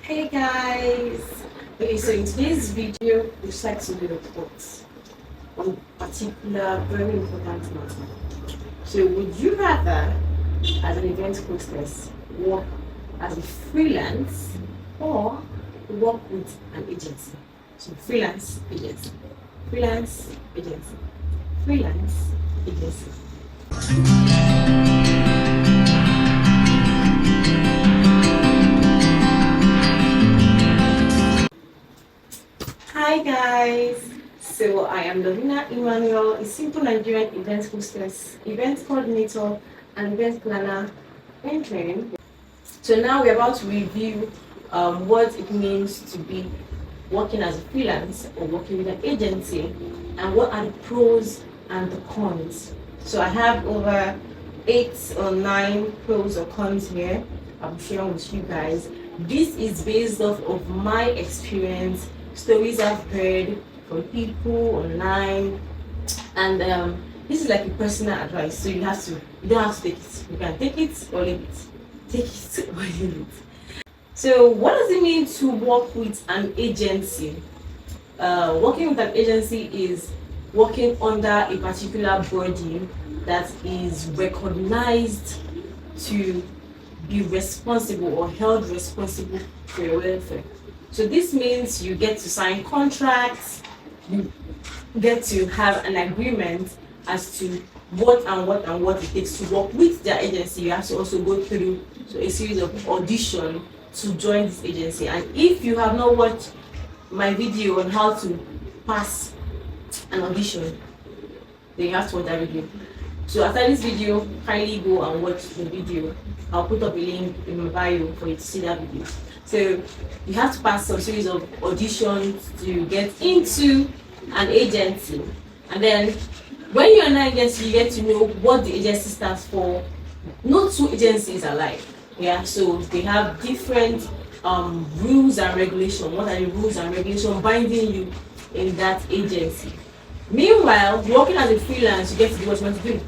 Hey guys! Okay, so in today's video, we like to do reports on particular very important matter. So would you rather, as an event hostess, work as a freelance or work with an agency? So freelance agency, freelance agency, freelance agency. Hi guys! So I am Lovina Emmanuel, a simple Nigerian event hostess, event coordinator, and event planner in training. So now we're about to review what it means to be working as a freelance or working with an agency, and what are the pros and the cons. So I have over 8 or 9 pros or cons here I'm sharing with you guys. This is based off of my experience, stories I've heard from people online, and this is like a personal advice. So you don't have to take it. You can take it or leave it. Take it or leave it. So what does it mean to work with an agency? Working with an agency is working under a particular body that is recognized to be responsible or held responsible for your welfare. So this means you get to sign contracts, you get to have an agreement as to what it takes to work with their agency. You have to also go through a series of audition to join this agency. And if you have not watched my video on how to pass an audition, then you have to watch that video. So after this video, kindly go and watch the video. I'll put up a link in my bio for you to see that video. So you have to pass some series of auditions to get into an agency. And then when you're in an agency, you get to know what the agency stands for. No two agencies are alike. Yeah, so they have different rules and regulations. What are the rules and regulations binding you in that agency? Meanwhile, working as a freelance, you get to do what you want to do.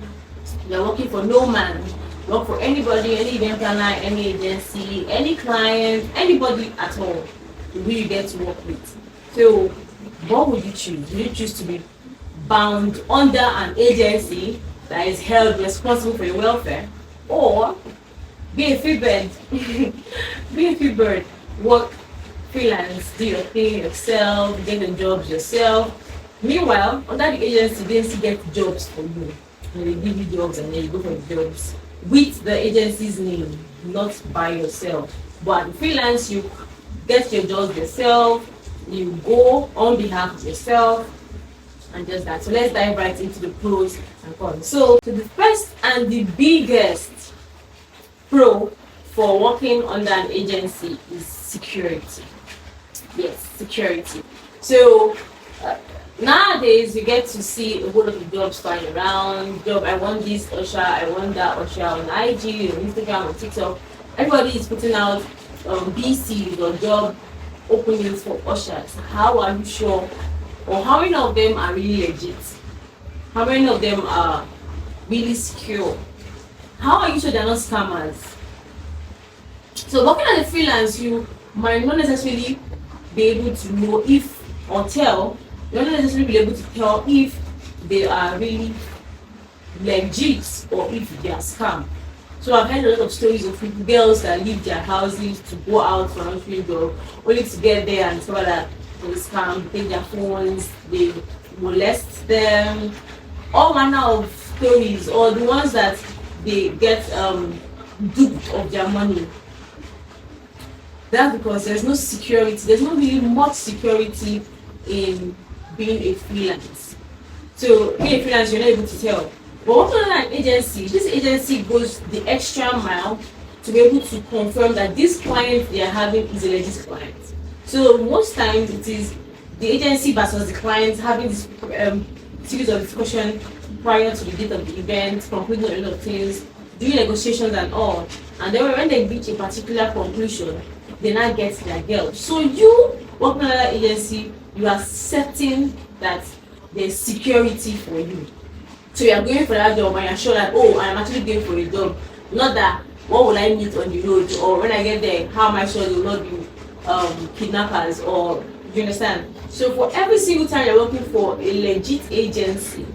You're working for no man. You work for anybody, any event planner, any agency, any client, anybody at all who you get to work with. So what would you choose? Would you choose to be bound under an agency that is held responsible for your welfare, or be a free bird? Be a free bird, work freelance, do your thing yourself, get the jobs yourself. Meanwhile, under the agency get jobs for you. And they give you jobs and then you go for the jobs with the agency's name, not by yourself. But at freelance, you get your jobs yourself, you go on behalf of yourself, and just that. So let's dive right into the pros and cons. So the first and the biggest pro for working under an agency is security. Yes, security. So nowadays you get to see a whole lot of jobs flying around. I want this usher, I want that usher on IG, on Instagram, on TikTok. Everybody is putting out BCs or job openings for ushers. How are you sure, or how many of them are really legit? How many of them are really secure? How are you sure they're not scammers? So working as a freelance, you might not necessarily be able to know if or tell. You're not necessarily be able to tell if they are really legit or if they are scam. So I've heard a lot of stories of girls that leave their houses to go out for an ushering job, only to get there and discover that they scam, take their phones, they molest them, all manner of stories, or the ones that they get duped of their money. That's because there's no security, there's not really much security in being a freelance. So being a freelance, you're not able to tell. But working on an agency, this agency goes the extra mile to be able to confirm that this client they are having is a legit client. So most times it is the agency versus the client having this series of discussion prior to the date of the event, concluding a lot of things, doing negotiations and all. And then when they reach a particular conclusion, they now get their girl. So you working on an agency, you are certain that there's security for you. So you are going for that job and you're sure that, oh, I'm actually going for a job. Not that, what will I meet on the road, or when I get there, how am I sure they will not be kidnappers, or you understand. So for every single time you're working for a legit agency,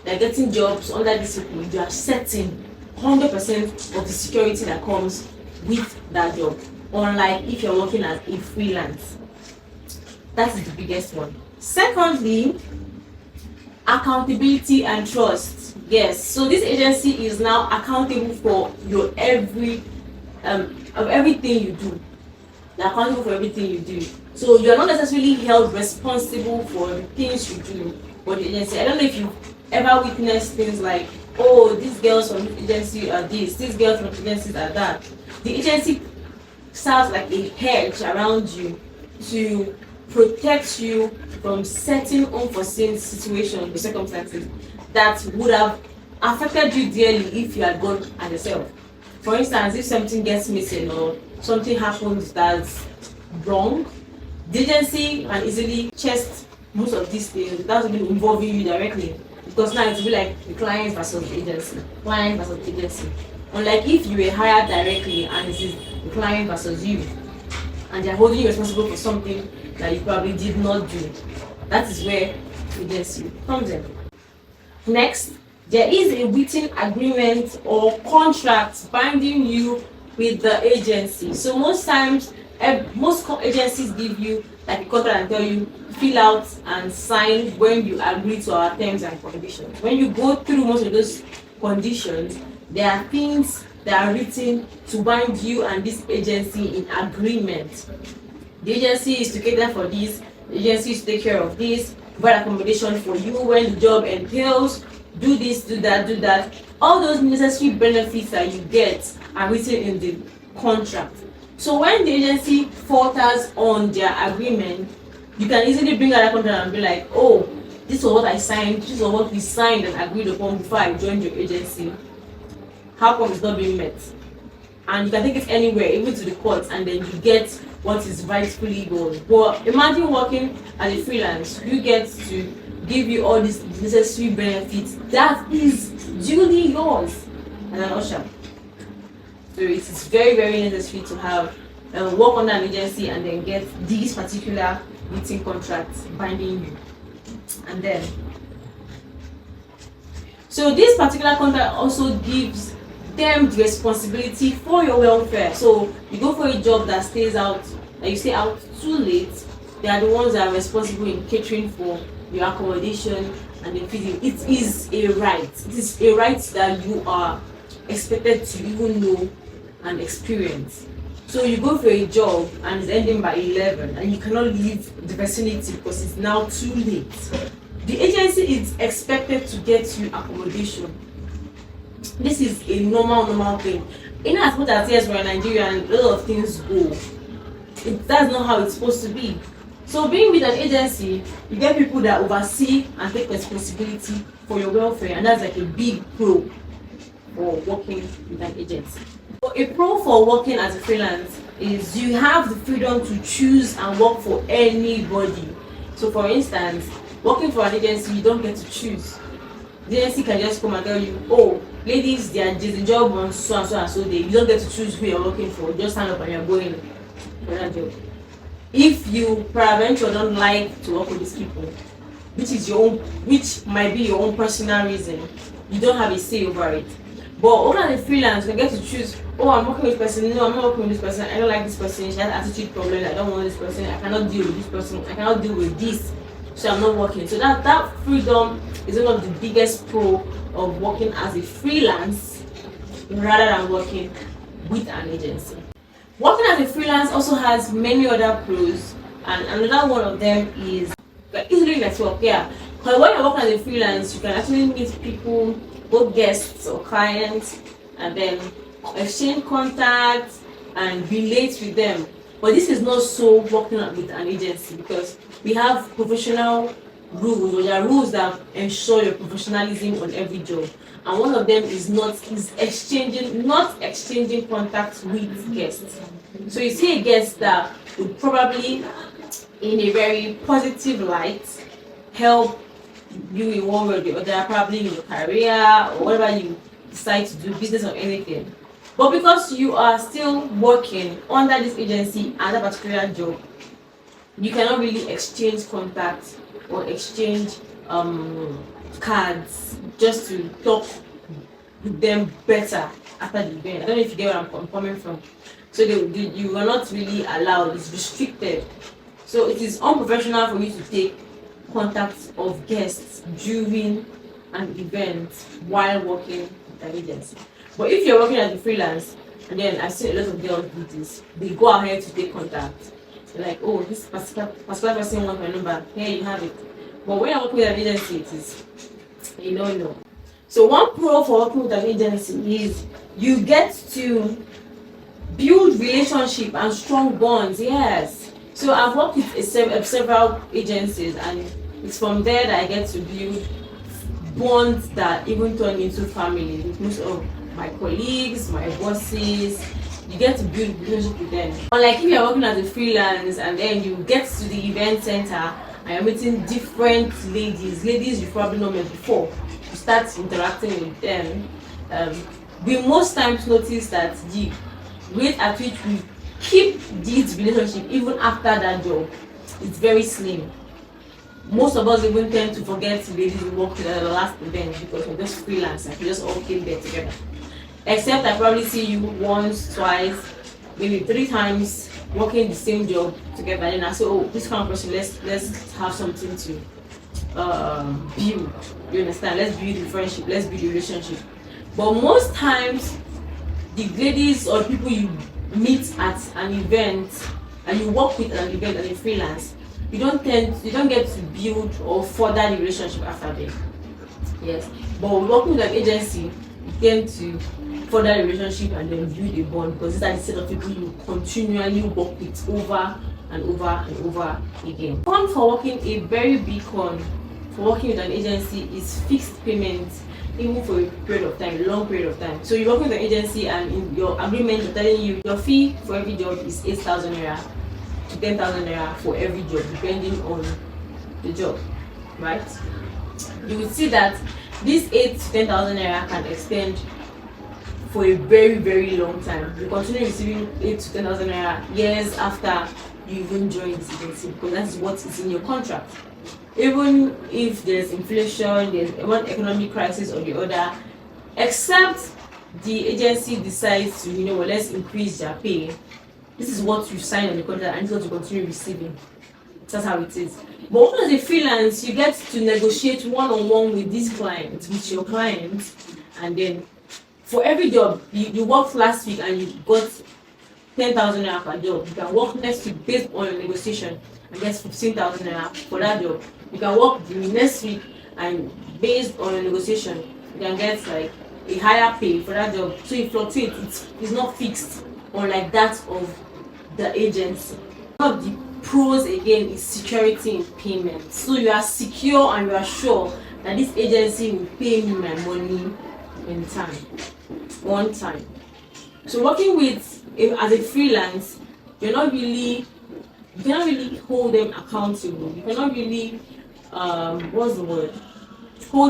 they're getting jobs under discipline, you are setting 100% of the security that comes with that job, unlike if you're working as a freelance. That is the biggest one. Secondly, accountability and trust. Yes, so this agency is now accountable for your of everything you do. They're accountable for everything you do. So you are not necessarily held responsible for the things you do for the agency. I don't know if you've ever witnessed things like, oh, these girls from the agency are this, these girls from the agencies are that. The agency serves like a hedge around you to protect you from certain unforeseen situations or circumstances that would have affected you dearly if you had gone as yourself. For instance, if something gets missing or something happens that's wrong, the agency can easily chest most of these things without even involving you directly, because now it will be like the client versus the agency, client versus the agency. Unlike if you were hired directly and it is the client versus you, and they're holding you responsible for something that you probably did not do. That is where agency comes in. Next, there is a written agreement or contract binding you with the agency. So most times, most agencies give you like a contract and tell you fill out and sign when you agree to our terms and conditions. When you go through most of those conditions, there are things that are written to bind you and this agency in agreement. The agency is to cater for this, the agency is to take care of this, provide accommodation for you when the job entails, do this, do that, do that. All those necessary benefits that you get are written in the contract. So when the agency falters on their agreement, you can easily bring out that contract and be like, oh, this was what I signed, this was what we signed and agreed upon before I joined your agency. How come it's not being met? And you can take it anywhere, even to the courts, and then you get what is rightfully yours. But imagine working as a freelance, you get to give you all these necessary benefits that is duly yours as an usher. So it is very, very necessary to have work under an agency and then get these particular written contracts binding you. And then, so this particular contract also gives them the responsibility for your welfare. So you go for a job that stays out, that you stay out too late, they are the ones that are responsible in catering for your accommodation and the feeding. It is a right. It is a right that you are expected to even know and experience. So you go for a job and it's ending by 11 and you cannot leave the vicinity because it's now too late. The agency is expected to get you accommodation. This is a normal thing. In as much as yes, we're Nigerian, a lot of things go. That's not how it's supposed to be. So being with an agency, you get people that oversee and take responsibility for your welfare, and that's like a big pro for working with an agency. So a pro for working as a freelance is you have the freedom to choose and work for anybody. So for instance, working for an agency, you don't get to choose. The agency can just come and tell you, oh, ladies, there's a job on so and so and so day. You don't get to choose who you're working for. You just stand up and you're going for that job. If you peradventure don't like to work with these people, which might be your own personal reason, you don't have a say over it. But working as a freelance, you can get to choose, oh, I'm working with this person, no, I'm not working with this person, I don't like this person, she has attitude problems, I don't want this person, I cannot deal with this person, I cannot deal with this, so I'm not working. So that freedom is one of the biggest pro of working as a freelance rather than working with an agency. Working as a freelance also has many other pros, and another one of them is easily network. Yeah, because when you're working as a freelance, you can actually meet people, both guests or clients, and then exchange contacts and relate with them. But this is not so working with an agency, because we have professional rules, or there are rules that ensure your professionalism on every job. And one of them is not exchanging contacts with guests. So you see a guest that would probably, in a very positive light, help you in one way or the other, probably in your career or whatever you decide to do, business or anything. But because you are still working under this agency and a particular job, you cannot really exchange contacts or exchange cards just to talk with them better after the event. I don't know if you get where I'm coming from. So you are not really allowed, it's restricted. So it is unprofessional for you to take contacts of guests during an event while working with an agency. But if you're working as a freelance, and then I've seen a lot of girls do this, they go ahead to take contact. They're like, oh, this particular person wants my number, here you have it. But when you're working with an agency, it is, you don't know. So one pro for working with an agency is you get to build relationship and strong bonds. Yes. So I've worked with several agencies, and it's from there that I get to build bonds that even turn into family with most of my colleagues, my bosses. You get to build relationship with them. Unlike if you're working as a freelance and then you get to the event center and you're meeting different ladies you probably know before, you start interacting with them. We most times notice that the rate at which we keep this relationship even after that job is very slim. Most of us even tend to forget the ladies we worked with at the last event because we're just freelance and we just all came there together. Except I probably see you once, twice, maybe 3 times working the same job together, and I say, oh, this kind of person, let's have something to build. You understand? Let's build the friendship, let's build the relationship. But most times, the ladies or people you meet at an event and you work with at an event as a freelance, you don't get to build or further the relationship after that. Yes. But working with an agency, you tend to further the relationship and then build a bond, because these are the set of people you continually work with over and over and over again. Con for working, a very big con for working with an agency is fixed payment, even for a period of time, a long period of time. So you're working with an agency and in your agreement they're telling you your fee for every job is 8,000 naira to 10,000 naira for every job, depending on the job, right? You will see that this 8 to 10,000 naira can extend for a very, very long time. You continue receiving 8 to 10,000 naira years after you even join this agency, because that's what is in your contract. Even if there's inflation, there's one economic crisis or the other, except the agency decides to, let's increase their pay, this is what you sign on the contract and it's what you continue receiving. That's how it is. But as a freelance, you get to negotiate one-on-one with these clients, with your clients, and then for every job, you worked last week and you got 10,000 naira per job. You can work next week based on your negotiation and get 15,000 naira for that job. You can work the next week and based on your negotiation, you can get like a higher pay for that job. So it fluctuates. It's not fixed, unlike that of the agency. One of the pros again is security in payment. So you are secure and you are sure that this agency will pay me my money in time, one time. So working with as a freelance, you cannot really hold them accountable. You cannot really hold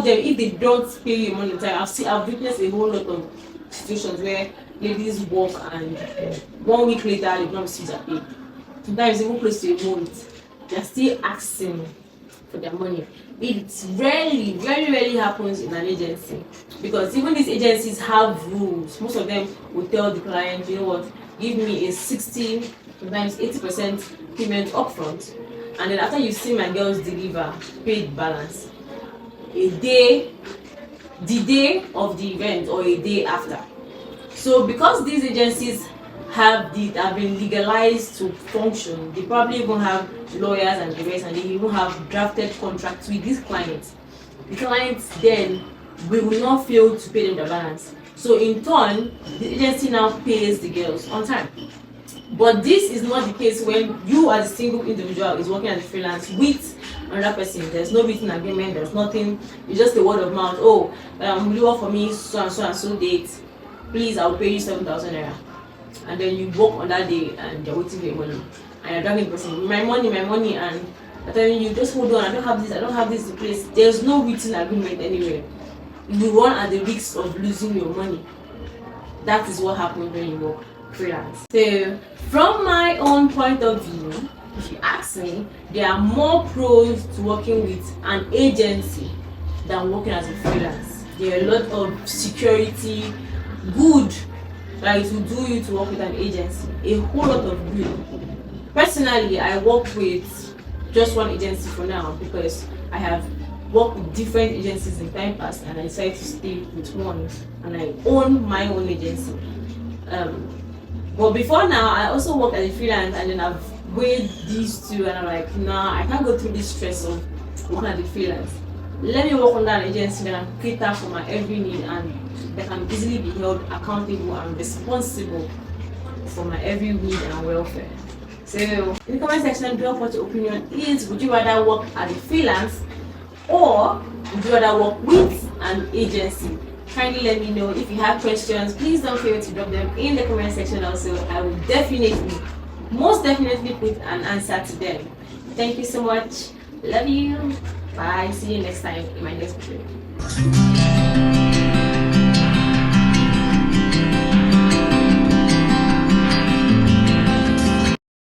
them if they don't pay you money in time. I've witnessed a whole lot of situations where ladies work and 1 week later they don't receive their pay. Sometimes even close to a month, they're still asking for their money. It rarely, very rarely happens in an agency, because even these agencies have rules. Most of them will tell the client, you know what, give me a 60, sometimes 80% payment upfront, and then after you see my girls deliver, paid balance the day of the event or a day after. So because these agencies have been legalized to function, they probably even have lawyers and the rest, and they even have drafted contracts with these clients. The clients then will not fail to pay them the balance. So in turn, the agency now pays the girls on time. But this is not the case when you as a single individual is working as a freelance with another person. There's no written agreement, there's nothing, it's just a word of mouth. Oh, will you work for me so and so date? Please, I'll pay you 7,000 naira. And then you work on that day and you're waiting for your money. And you're dragging the person, my money, and they're telling you, just hold on, I don't have this in place. There's no written agreement anywhere. You run at the risk of losing your money. that is what happens when you work freelance. So from my own point of view, if you ask me, there are more pros to working with an agency than working as a freelance. There are a lot of security, good, that it will do you to work with an agency, a whole lot of good. Personally, I work with just one agency for now because I have worked with different agencies in time past and I decided to stay with one and I own my own agency. But before now, I also worked as a freelance and then I've weighed these two and I'm like, nah, I can't go through this stress of working as a freelance. Let me work under an agency that can cater for my every need and that can easily be held accountable and responsible for my every need and welfare. So in the comment section, drop what your opinion is. Would you rather work as a freelance or would you rather work with an agency? Kindly let me know. If you have questions, please don't fail to drop them in the comment section also. I will definitely, most definitely put an answer to them. Thank you so much. Love you. Bye. See you next time in my next video.